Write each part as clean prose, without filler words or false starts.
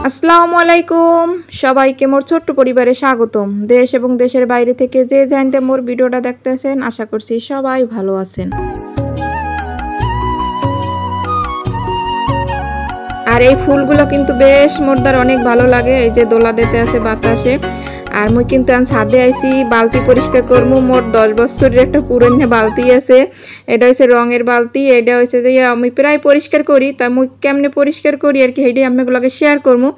আসসালামু আলাইকুম সবাইকে মোর ছোট্ট পরিবারে স্বাগতম। দেশ এবং দেশের বাইরে থেকে যে জানতে মোর ভিডিওটা দেখতেছেন, আশা করছি সবাই ভালো আছেন। আর এই ফুলগুলো কিন্তু বেশ মোরদার অনেক ভালো লাগে। এই যে দোলা দিতে আছে বাতাসে। আর মুই কিন্তু ছাদে আইছি বালতি পরিষ্কার করবো। মোর 10 বছরের একটা পুরনো বালতি আছে, এটা হচ্ছে রঙের বালতি। এটা হচ্ছে যে আমি প্রায় পরিষ্কার করি, তা মুই কেমনে পরিষ্কার করি আর কি সেইটাই আমি এগুলোকে শেয়ার করবো।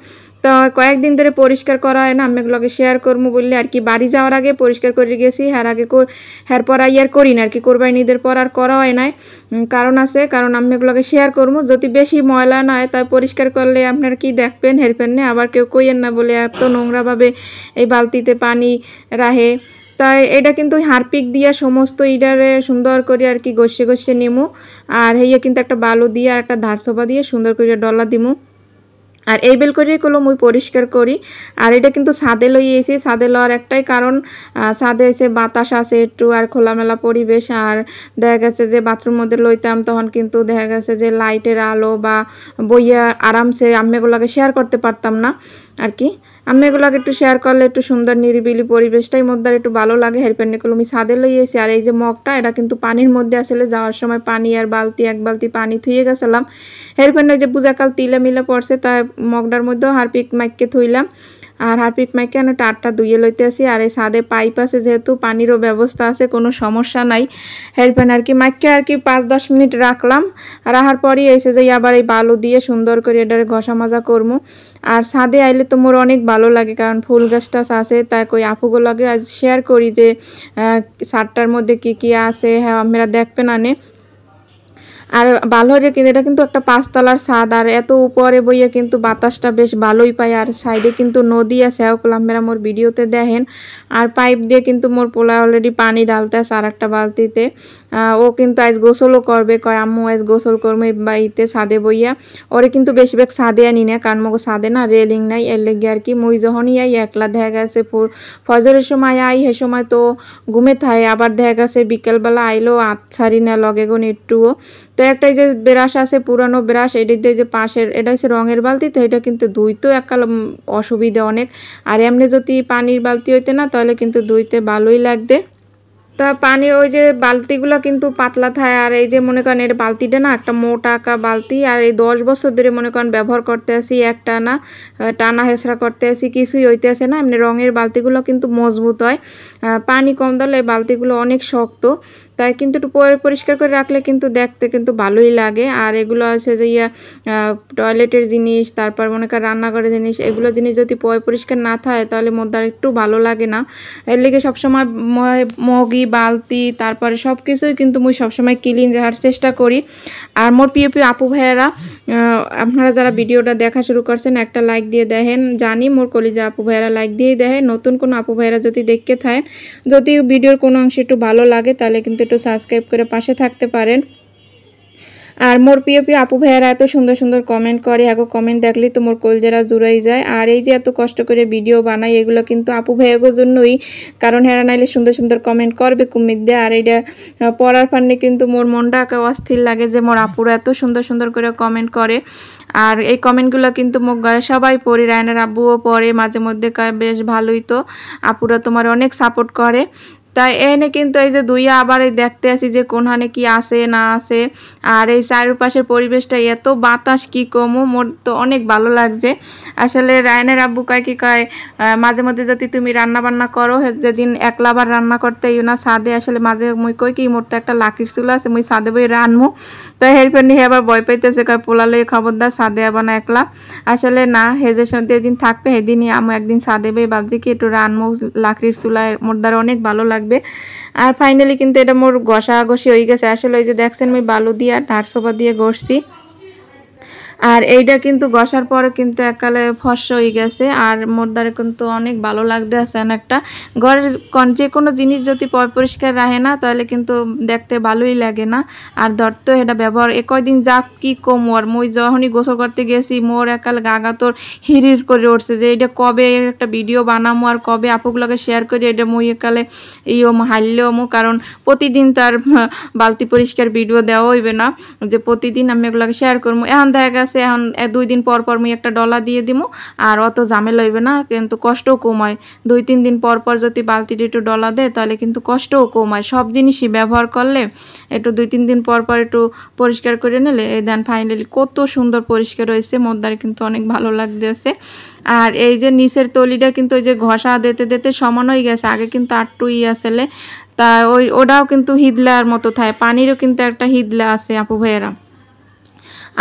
তো কয়েকদিন ধরে পরিষ্কার করা হয় না, আমি এগুলোকে শেয়ার করবো বললে আর কি। বাড়ি যাওয়ার আগে পরিষ্কার করে গেছি, হ্যার পর আর করি না আর কি। কোরবানি ঈদের পর আর করা হয় নাই, কারণ আছে, কারণ আমি এগুলোকে শেয়ার করবো। যদি বেশি ময়লা না হয় তাই পরিষ্কার করলে আপনারা কি দেখবেন, হেরবেন না, আবার কেউ কইয়েন না বলে এত নোংরাভাবে এই বালতিতে পানি রাখে। তাই এটা কিন্তু হারপিক দিয়া সমস্ত ইডারে সুন্দর করে আর কি ঘষে ঘষে নিমু। আর হইয়া কিন্তু একটা বালু দিয়ে আর একটা ধারসোপা দিয়ে সুন্দর করে ডলা দিমু। আর এই বেল করে এগুলো মুই পরিষ্কার করি। আর এটা কিন্তু ছাদে লইয়েছি। ছাদে লওয়ার একটাই কারণ, ছাদে এসে বাতাস আছে একটু, আর খোলামেলা পরিবেশ। আর দেখা গেছে যে বাথরুম মধ্যে লইতাম তখন কিন্তু দেখা গেছে যে লাইটের আলো বা বইয়া আরামসে আমি এগুলোকে শেয়ার করতে পারতাম না আর কি। আমি এগুলোকে একটু শেয়ার করলে একটু সুন্দর নিরিবিলি পরিবেশটাই মধ্যে একটু ভালো লাগে। হেরপেন্ডেগুলো আমি ছাদে লইয়েছি। আর এই যে মগটা, এটা কিন্তু পানির মধ্যে আসলে যাওয়ার সময় পানি আর এক বালতি পানি থুয়ে গেছিলাম। হেরপেন্ডে যে পূজাকাল তিলে মিলে পড়ছে, তাই মগটার মধ্যেও হারপিক মাইককে থইলাম। আর হারপিক মাইকে আমি টাটটা ধুয়ে লইতে আসি। আর এই ছাদে পাইপ আছে, যেহেতু পানিরও ব্যবস্থা আছে, কোনো সমস্যা নাই। হেরপেন আর কি মাইকে আর কি 5-10 মিনিট রাখলাম। রাখার পরই এসে যাই আবার এই বালু দিয়ে সুন্দর করে এটারে ঘষা মাজা করবো। আর ছাদে আইলে তো মোর অনেক ভালো লাগে, কারণ ফুল গাছটা আছে। তাই কই আপুগুলোকে আজ শেয়ার করি যে ছাদটার মধ্যে কি কি আছে, হ্যাঁ আপনারা দেখবেন আনে। আর ভালো হয়ে কিন্তু এটা কিন্তু একটা 5 তলার ছাদ, আর এত উপরে বইয়ে কিন্তু বাতাসটা বেশ ভালোই পায়। আর সাইডে কিন্তু নদী আছে, আপনারা মোর ভিডিওতে দেখেন। আর পাইপ দিয়ে কিন্তু মোর পোলা অলরেডি পানি ঢালতে আছে আর একটা বালতিতে। ও কিন্তু আজ গোসলও করবে, কয় আম্মু আজ গোসল করবো এই বাড়িতে ছাদে বইয়া। ওরে কিন্তু বেশিরভাগ ছাদে আনি না, কারণ মগো ছাদে না রেলিং নাই, এর লেগে আর কি। মুই যখনই আই একলা দেখা গেছে ফজরের সময় আই, সে সময় তো ঘুমে থাকে। আবার দেখা গেছে বিকেলবেলা আইলেও ছাড়ি না লগে গুণ একটুও। তো একটা এই যে ব্রাশ আছে, পুরানো ব্রাশ, এটিতে যে পাশের এটা হচ্ছে রঙের বালতি, তো এটা কিন্তু ধুইতেও এককাল অসুবিধা অনেক। আর এমনি যদি পানির বালতি হইতে না, তাহলে কিন্তু ধুইতে ভালোই লাগবে। তা পানির ওই যে বালতিগুলো কিন্তু পাতলা থাকে। আর এই যে মনে করেন এর বালতিটা না একটা মোটা আঁকা বালতি। আর এই 10 বছর ধরে মনে করেন ব্যবহার করতে আসি, একটা না টানা হেঁচড়া করতে আসি, কিছুই হইতে আসে না। এমনি রঙের বালতিগুলো কিন্তু মজবুত হয়, পানি কম দিলে এই বালতিগুলো অনেক শক্ত। তাই কিন্তু একটু পরিষ্কার করে রাখলে কিন্তু দেখতে কিন্তু ভালোই লাগে। আর এগুলো আছে যে টয়লেটের জিনিস, তারপর মনে করেন রান্নাঘরের জিনিস, এগুলো জিনিস যদি পরিষ্কার না থাকে তাহলে মধ্যে আর একটু ভালো লাগে না। এর লেগে সবসময় মগি বালতি তারপরে সব কিছুই কিন্তু মুই সবসময় ক্লিন রাখার চেষ্টা করি। আর মোর প্রিয় আপু ভাইয়েরা, আপনারা যারা ভিডিওটা দেখা শুরু করছেন একটা লাইক দিয়ে দেখেন। জানি মোর কলিজা আপু ভাইয়েরা লাইক দিয়েই দেখেন। নতুন কোনো আপু ভাইয়েরা যদি দেখতে থাকেন, যদি ভিডিওর কোনো অংশ একটু ভালো লাগে তাহলে কিন্তু একটু সাবস্ক্রাইব করে পাশে থাকতে পারেন। আর মোর প্রিয় আপু ভাইয়েরা এত সুন্দর সুন্দর কমেন্ট করে, এখন কমেন্ট দেখলেই তো মোর কলজেরা জুড়াই যায়। আর এই যে এত কষ্ট করে ভিডিও বানাই, এগুলো কিন্তু আপু ভাইয়ের জন্যই, কারণ হেরা নাইলে সুন্দর সুন্দর কমেন্ট করবে কুমির দিয়ে। আর এটা পড়ার ফান্ডে কিন্তু মোর মনটা অস্থির লাগে যে মোর আপুরা এত সুন্দর সুন্দর করে কমেন্ট করে। আর এই কমেন্টগুলো কিন্তু মোক ঘরে সবাই পড়ি, রায়নার আব্বুও পড়ে মাঝে মধ্যে, কয় বেশ ভালোই তো, আপুরা তোমার অনেক সাপোর্ট করে। তাই এনে কিন্তু এই যে দুইয়া আবার এই দেখতে আসি যে কোনখানে কি আছে না আছে। আর এই চারপাশের পরিবেশটা এত বাতাস কি কমো, মোর তো অনেক ভালো লাগছে। আসলে রায়নের আব্বু কয় কি কয়, মাঝে মধ্যে যদি তুমি রান্না বান্না করো, যেদিন একলাবার রান্না করতে না ছাদে, আসলে মাঝে মুই কই কি মোর তো একটা লাকড়ির চুলা আছে, মুই ছাদে বই রানমু। তাই হেরপেন নিয়ে আবার ভয় পাইতেছে, কয় পোলালে খবরদার ছাদে আবার না একলা। আসলে না, হেজের সঙ্গে যেদিন থাকবে সেদিনই আমি একদিন ছাদে বই ভাবছি কি একটু রানমু লাকড়ির চুলায়, মোর দ্বারা অনেক ভালো লাগবে। আর ফাইনালি কিন্তু এটা মোর ঘষাঘষি হয়ে গেছে। আসলে ওই যে দেখছেন আমি বালু দিয়ে আর ধারসোপা দিয়ে ঘষছি। আর এইটা কিন্তু ঘষার পরে কিন্তু এককালে ফর্সা হয়ে গেছে। আর মোর দ্বারা কিন্তু অনেক ভালো লাগতে আছে। একটা ঘরের যে কোনো জিনিস যদি পরিষ্কার রাখে না, তাহলে কিন্তু দেখতে ভালোই লাগে না। আর ধরতে এটা ব্যবহার কয়দিন যাক কি কম। আর মই যখনই গোসল করতে গেছি, মোর একাল গাগা তোর হিরির করে উঠছে যে এটা কবে একটা ভিডিও বানামো আর কবে আপুগুলোকে শেয়ার করি। এটা মই একালে হারলেও কারণ প্রতিদিন তার বালতি পরিষ্কার ভিডিও দেওয়া হইবে না, যে প্রতিদিন আমি এগুলোকে শেয়ার করবো। এখন দেখা গেছে আছে এখন 2 দিন পর পর মুই একটা ডলা দিয়ে দিমু আর অত ঝামেলা হইবে না কিন্তু কষ্টও কম হয় 2-3 দিন পর পর যদি বালতিতে একটু ডলা দেয় তাহলে কিন্তু কষ্টও কম হয় সব জিনিসই ব্যবহার করলে একটু 2-3 দিন পর পর একটু পরিষ্কার করে নিলে এই দেন ফাইনালি কত সুন্দর পরিষ্কার হয়েছে মোদ্দার কিন্তু অনেক ভালো লাগতেছে আর এই যে নিচের তলিটা কিন্তু ওই যে ঘষা দিতে দিতে সমান হয়ে গেছে আগে কিন্তু আটটুই আসলে তা ওটাও কিন্তু হিদলার মতো থাকে পানিরও কিন্তু একটা হিদলা আছে আপু ভাইয়েরা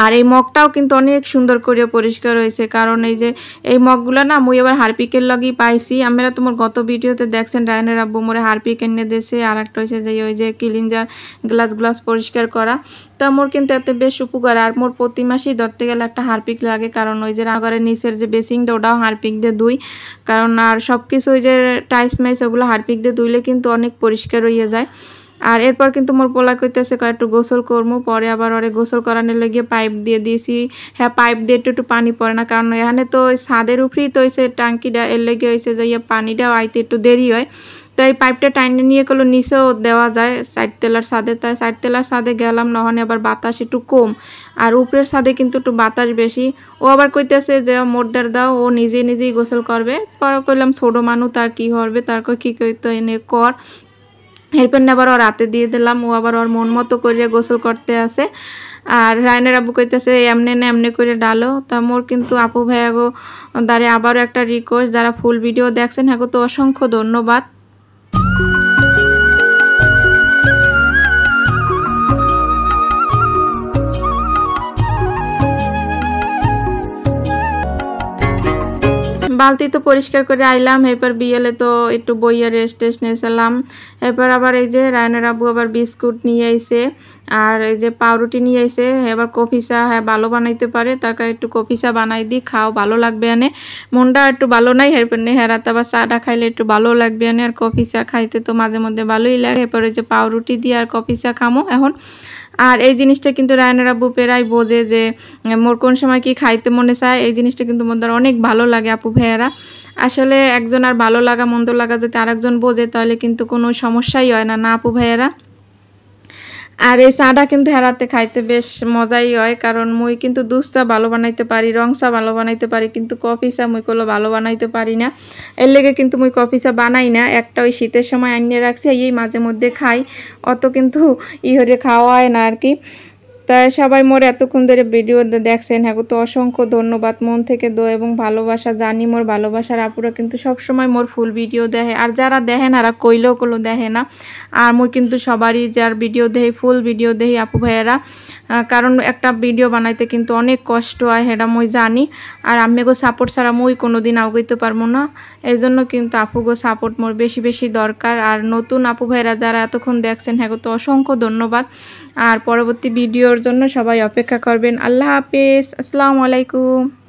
আর এই মগটাও কিন্তু অনেক সুন্দর করে পরিষ্কার হয়েছে কারণ এই যে এই মগগুলো না মুই এবার হারপিকের লগেই পাইছি আমরা তোমার গত ভিডিওতে দেখছেন রায়নের আব্বু মোরে হারপিক এনে দিয়েছে আর একটা হয়েছে যে ওই যে ক্লিনজার গ্লাস পরিষ্কার করা তো মোর কিন্তু এতে বেশ উপকার আর মোর প্রতি মাসেই ধরতে গেলে একটা হারপিক লাগে কারণ ওই যে রাগরের নিচের যে বেসিংটা ওটাও হারপিক দিয়ে ধুই কারণ আর সব কিছু ওই যে টাইস মাইস ওগুলো হারপিক দিয়ে ধুইলে কিন্তু অনেক পরিষ্কার হয়ে যায় আর এরপর কিন্তু মোর পোলা কইতেছে একটু গোসল করবো পরে আবার ওরে গোসল করানোর লেগে পাইপ দিয়ে দিয়েছি হ্যাঁ পাইপ দিয়ে একটু পানি পড়ে না কারণ এখানে তো ওই ছাদের উপরেই তো হয়েছে ট্যাঙ্কিটা এর লেগে হয়েছে যে পানিটাও আইতে একটু দেরি হয় তো এই পাইপটা টাইনে নিয়ে গেলো নিচেও দেওয়া যায় সাইড তেলার ছাদে তাই সাইড তেলার ছাদে গেলাম নহনে আবার বাতাস একটু কম আর উপরের ছাদে কিন্তু একটু বাতাস বেশি ও আবার কইতেছে যে মোরদার দাও ও নিজেই গোসল করবে পরে কইলাম ছোটো মানুষ তার কি করবে তার কি কইতো এনে কর এরপর আবার ওর রাতে দিয়ে দিলাম ও আবার ওর মন মতো করে গোসল করতে আসে আর রায়নের আব্বু কইতেছে এমনি না এমনি করে ডালো তা মোর কিন্তু আপু ভাইয়া গো দাঁড়ে আবারও একটা রিকোয়েস্ট যারা ফুল ভিডিও দেখছেন হ্যাঁ তো অসংখ্য ধন্যবাদ বালতি তো পরিষ্কার করে আইলাম এরপর বিয়েলে তো একটু বইয়ে রেস্ট নিয়েছিলাম এরপর আবার এই যে রায়নের আব্বু আবার বিস্কুট নিয়ে আইছে আর এই যে পাউরুটি নিয়ে আইছে এবার কফি চা হ্যাঁ ভালো বানাইতে পারে তাকে একটু কফি চা বানাই দিই খাও ভালো লাগবে আনে মনটা একটু ভালো নাই এরপর নে হেরাতে আবার চাটা খাইলে একটু ভালো লাগবে আনে আর কফি চা খাইতে তো মাঝে মধ্যে ভালোই লাগে এরপর এই যে পাউরুটি দিয়ে আর কফি চা খামো এখন আর এই জিনিসটা কিন্তু রায়নের আব্বু প্রায় বোঝে যে মোর কোন সময় কি খাইতে মনে চায় এই জিনিসটা কিন্তু মোর অনেক ভালো লাগে আপু ভাইয়ারা আসলে একজন আর ভালো লাগা মন্দ লাগা যদি আরেকজন বোঝে তাহলে কিন্তু কোনো সমস্যাই হয় না আপু ভাইয়ারা আর এই চাটা কিন্তু হেরাতে খাইতে বেশ মজাই হয় কারণ মুই কিন্তু দুধ চা ভালো বানাইতে পারি রং চা ভালো বানাইতে পারি কিন্তু কফি চা মুই কোনো ভালো বানাইতে পারি না এর লেগে কিন্তু মুই কফি চা বানাই না একটা ওই শীতের সময় আনিয়ে রাখছি এই মাঝে মধ্যে খাই অত কিন্তু হরে খাওয়া হয় না আর কি তাই সবাই মোর এতক্ষণ ধরে ভিডিও দেখছেন হ্যাঁ তো অসংখ্য ধন্যবাদ মন থেকে দো এবং ভালোবাসা জানি মোর ভালোবাসার আপুরা কিন্তু সব সময় মোর ফুল ভিডিও দেখে আর যারা দেখেন আর কইলেও কোনো দেখে না আর মুই কিন্তু সবারই যার ভিডিও দেখি ফুল ভিডিও দেখি আপু ভাইয়েরা কারণ একটা ভিডিও বানাইতে কিন্তু অনেক কষ্ট হয় সেটা মুই জানি আর আমি গো সাপোর্ট ছাড়া মুই কোনোদিন আগাইতে পারবো না এই জন্য কিন্তু আপু গো সাপোর্ট মোর বেশি দরকার আর নতুন আপু ভাইয়েরা যারা এতক্ষণ দেখছেন হ্যাঁ তো অসংখ্য ধন্যবাদ আর পরবর্তী ভিডিওর জন্য সবাই অপেক্ষা করবেন আল্লাহ হাফেজ আসসালামু আলাইকুম।